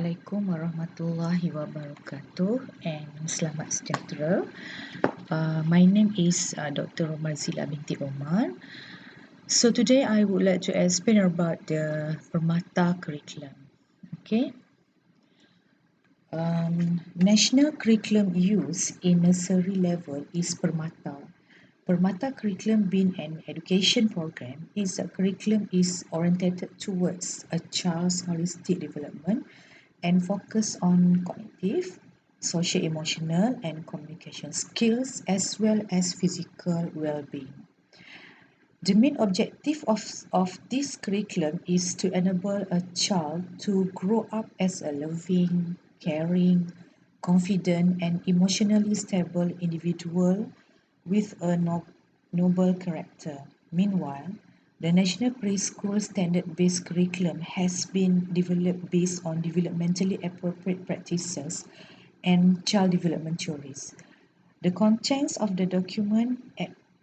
Assalamualaikum warahmatullahi wabarakatuh and selamat sejahtera. My name is Dr. Marzila binti Omar. So today I would like to explain about the Permata Curriculum. Okay. National curriculum used in nursery level is Permata. Permata Curriculum being an education program is a curriculum is oriented towards a child's holistic development and focus on cognitive, social, emotional, and communication skills as well as physical well-being. The main objective of this curriculum is to enable a child to grow up as a loving, caring, confident, and emotionally stable individual with a noble character. Meanwhile, the National Preschool Standard-Based Curriculum has been developed based on developmentally appropriate practices and child development theories. The contents of the document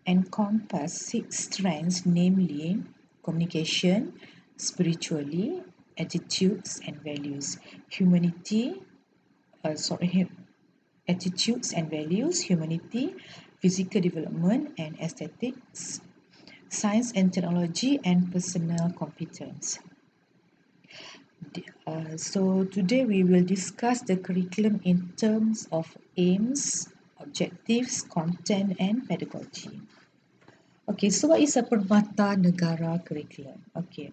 encompass 6 strands, namely communication, spiritually, attitudes and values, attitudes and values, humanity, physical development and aesthetics, science and technology, and personal competence. So today we will discuss the curriculum in terms of aims, objectives, content, and pedagogy. Okay, so what is a Permata Negara curriculum? Okay.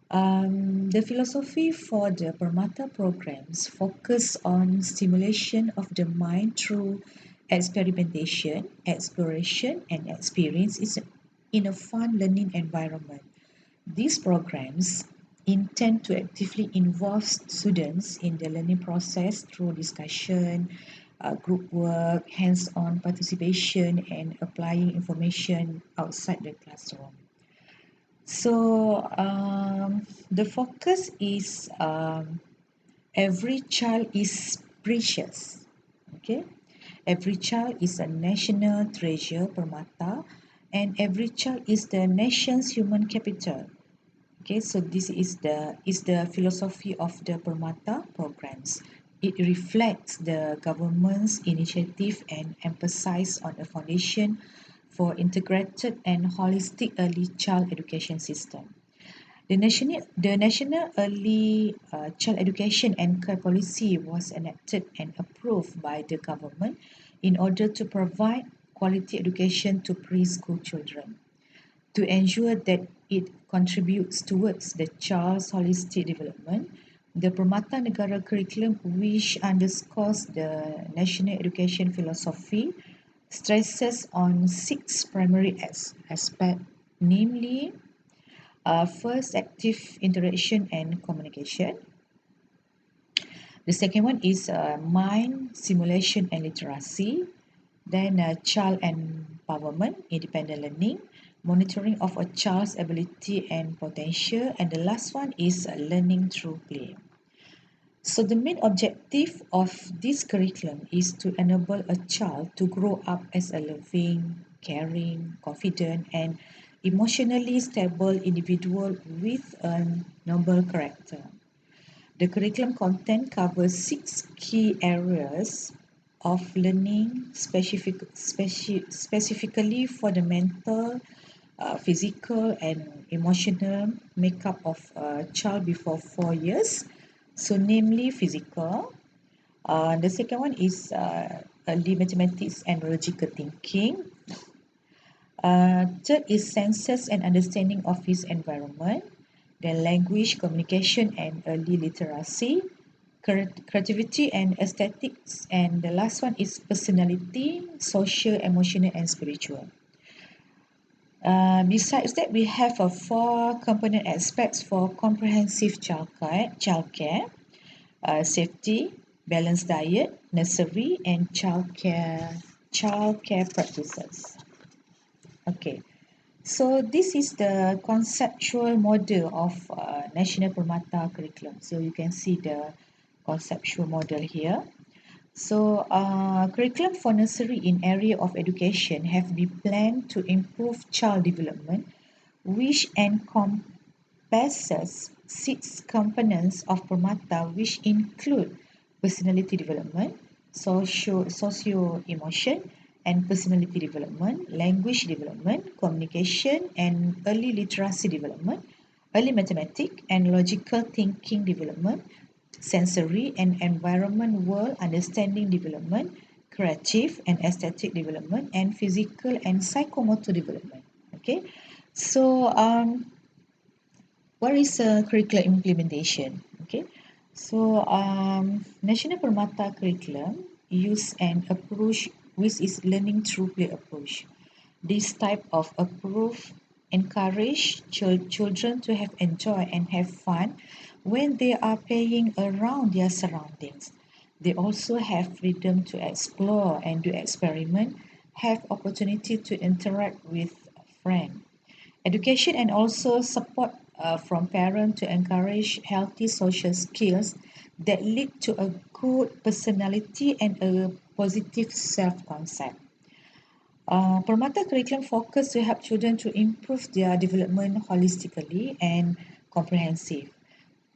The philosophy for the Permata programs focus on stimulation of the mind through experimentation, exploration, and experience in a fun learning environment. These programs intend to actively involve students in the learning process through discussion, group work, hands-on participation, and applying information outside the classroom. So the focus is every child is precious. Okay, every child is a national treasure, Permata, and every child is the nation's human capital. Okay, so this is the philosophy of the Permata programs. It reflects the government's initiative and emphasis on a foundation for integrated and holistic early child education system. The National Early Child Education and Care Policy was enacted and approved by the government in order to provide quality education to preschool children. To ensure that it contributes towards the child's holistic development, the Permata Negara curriculum, which underscores the national education philosophy, stresses on 6 primary aspects, namely, first, active interaction and communication. The second one is mind, simulation and literacy. Then child empowerment, independent learning, monitoring of a child's ability and potential, and the last one is learning through play. So the main objective of this curriculum is to enable a child to grow up as a loving, caring, confident, and emotionally stable individual with a noble character. The curriculum content covers 6 key areas of learning specifically for the mental, physical and emotional makeup of a child before 4 years. So namely physical. The second one is early mathematics and logical thinking. Third is senses and understanding of his environment. Then language, communication and early literacy, creativity and aesthetics, and the last one is personality, social, emotional and spiritual. Besides that, we have 4 component aspects for comprehensive childcare, safety, balanced diet, nursery and childcare practices. Okay. So this is the conceptual model of National Permata Curriculum. So you can see the conceptual model here. So curriculum for nursery in area of education have been planned to improve child development, which encompasses six components of Permata, which include personality development, socio-emotion, and personality development, language development, communication and early literacy development, early mathematics and logical thinking development, sensory and environment world understanding development, creative and aesthetic development, and physical and psychomotor development. Okay, so what is curricular implementation? Okay, so National Permata Curriculum use an approach which is learning through play approach. This type of approach encourage children to have enjoy and have fun when they are playing around their surroundings. They also have freedom to explore and to experiment, have opportunity to interact with friends. Education and also support from parents to encourage healthy social skills that lead to a good personality and a positive self-concept. Permata curriculum focus to help children to improve their development holistically and comprehensive.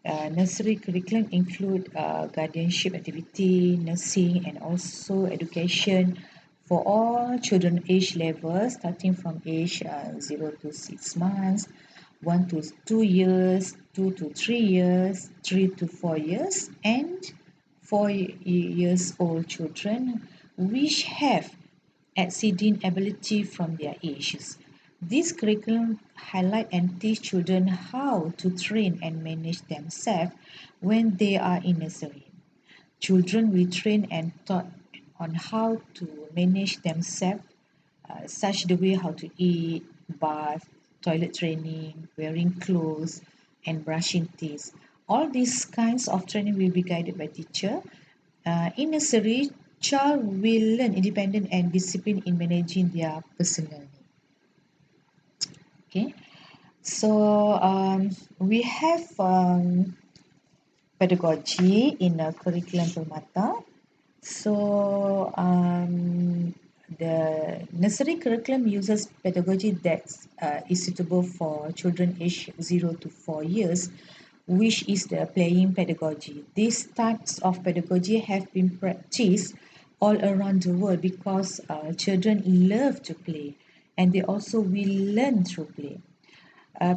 Nursery curriculum include guardianship activity, nursing, and also education for all children age levels, starting from age 0 to 6 months, 1 to 2 years, 2 to 3 years, 3 to 4 years, and 4 years old children which have exceeding ability from their ages. This curriculum highlight and teach children how to train and manage themselves when they are in nursery. Children will train and taught on how to manage themselves, such the way how to eat, bath, toilet training, wearing clothes, and brushing teeth. All these kinds of training will be guided by teacher. In nursery, child will learn independent and discipline in managing their personal needs. Okay, so we have pedagogy in a curriculum Permata. So the nursery curriculum uses pedagogy that is suitable for children aged 0 to 4 years, which is the playing pedagogy. These types of pedagogy have been practiced all around the world because children love to play and they also will learn through play.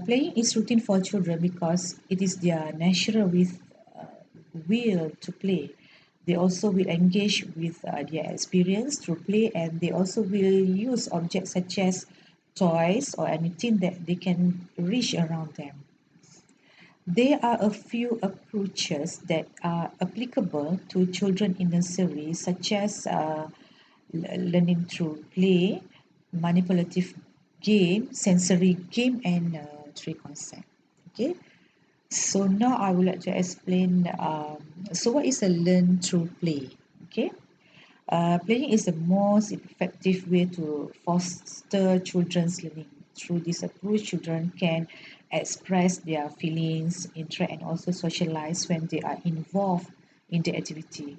Playing is routine for children because it is their natural will to play. They also will engage with their experience through play and they also will use objects such as toys or anything that they can reach around them. There are a few approaches that are applicable to children in nursery, such as learning through play, manipulative game, sensory game, and tree concept. Okay, so now I would like to explain. So, what is a learn through play? Okay, playing is the most effective way to foster children's learning. Through this approach, children can express their feelings, interact, and also socialize when they are involved in the activity.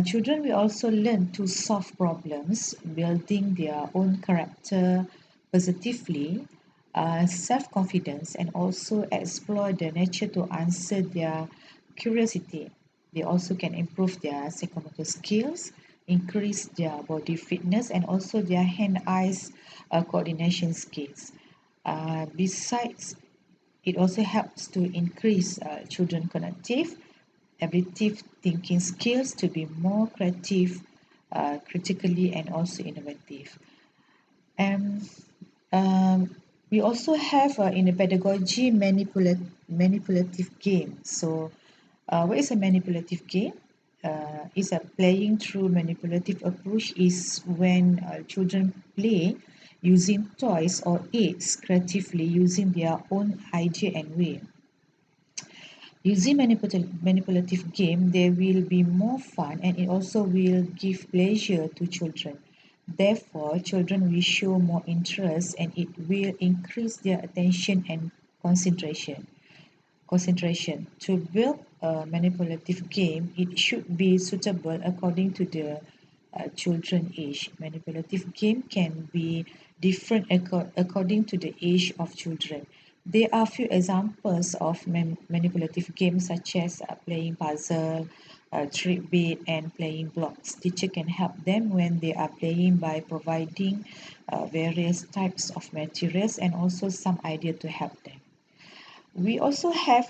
Children will also learn to solve problems, building their own character positively, self-confidence, and also explore the nature to answer their curiosity. They also can improve their psychomotor skills, increase their body fitness, and also their hand-eyes coordination skills. Besides, it also helps to increase children cognitive ability thinking skills to be more creative, critically, and also innovative. And we also have in the pedagogy manipulative game. So, what is a manipulative game? Is a playing through manipulative approach is when children play using toys or aids creatively using their own idea and way. Using manipulative game, there will be more fun and it also will give pleasure to children. Therefore, children will show more interest and it will increase their attention and concentration. Concentration. To build a manipulative game, it should be suitable according to the children age. Manipulative game can be different according to the age of children. There are few examples of manipulative games such as playing puzzle, trick beat, and playing blocks. Teacher can help them when they are playing by providing various types of materials and also some idea to help them. We also have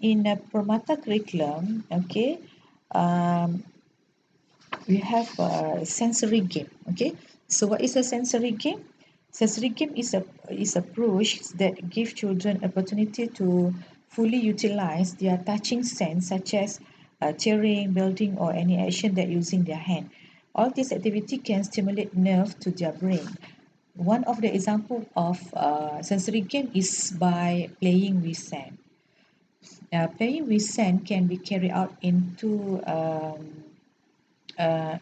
in a Permata curriculum, okay, um, we have a sensory game. Okay, so what is a sensory game? Sensory game is approach that give children opportunity to fully utilize their touching sense, such as tearing, building, or any action that using their hand. All this activity can stimulate nerve to their brain. One of the example of sensory game is by playing with sand. Playing with sand can be carried out into uh,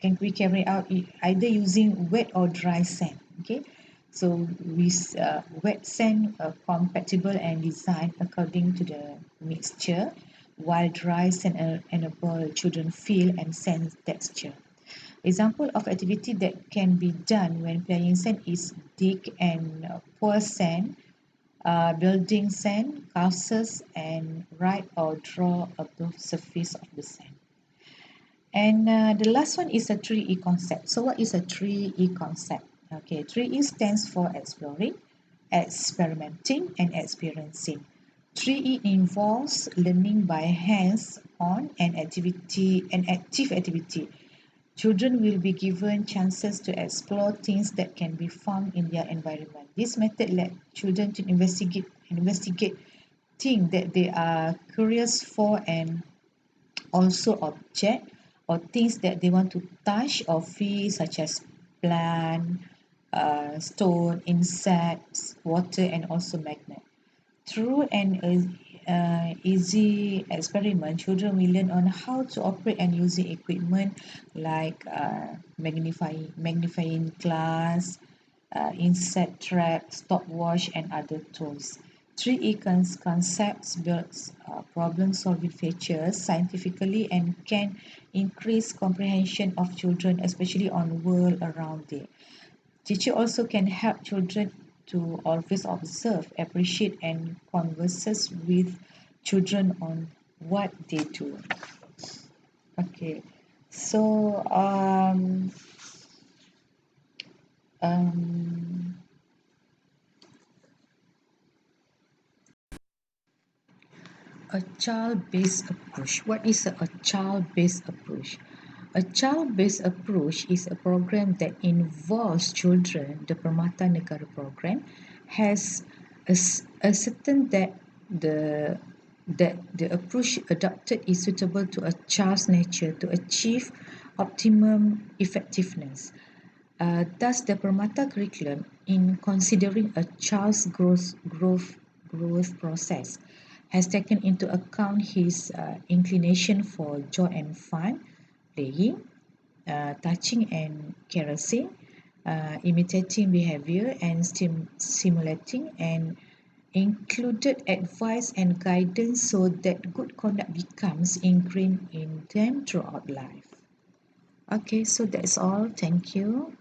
can be carried out either using wet or dry sand. Okay, so with wet sand compatible and designed according to the mixture, while dry sand enable children feel and sense texture. Example of activity that can be done when playing sand is dig and pour sand, building sand castles, and write or draw above surface of the sand. And the last one is a 3E concept. So what is a 3E concept? Okay, 3E stands for exploring, experimenting, and experiencing. 3E involves learning by hands-on and active activity. Children will be given chances to explore things that can be found in their environment. This method lets children to investigate things that they are curious for and also object or things that they want to touch or feel, such as plant, stone, insects, water, and also magnet. Through an easy experiment, children will learn on how to operate and using equipment like magnifying glass, insect trap, stopwatch, and other tools. 3E concepts builds problem-solving features scientifically and can increase comprehension of children, especially on world around them. Teacher also can help children to always observe, appreciate, and converses with children on what they do. Okay, so um, a child-based approach. What is a child-based approach? A child-based approach is a program that involves children. The Permata Negara program has a certain the that the approach adopted is suitable to a child's nature to achieve optimum effectiveness. Thus, the Permata curriculum, in considering a child's growth process, has taken into account his inclination for joy and fun, playing, touching and caressing, imitating behavior and simulating, and included advice and guidance so that good conduct becomes ingrained in them throughout life. Okay, so that's all. Thank you.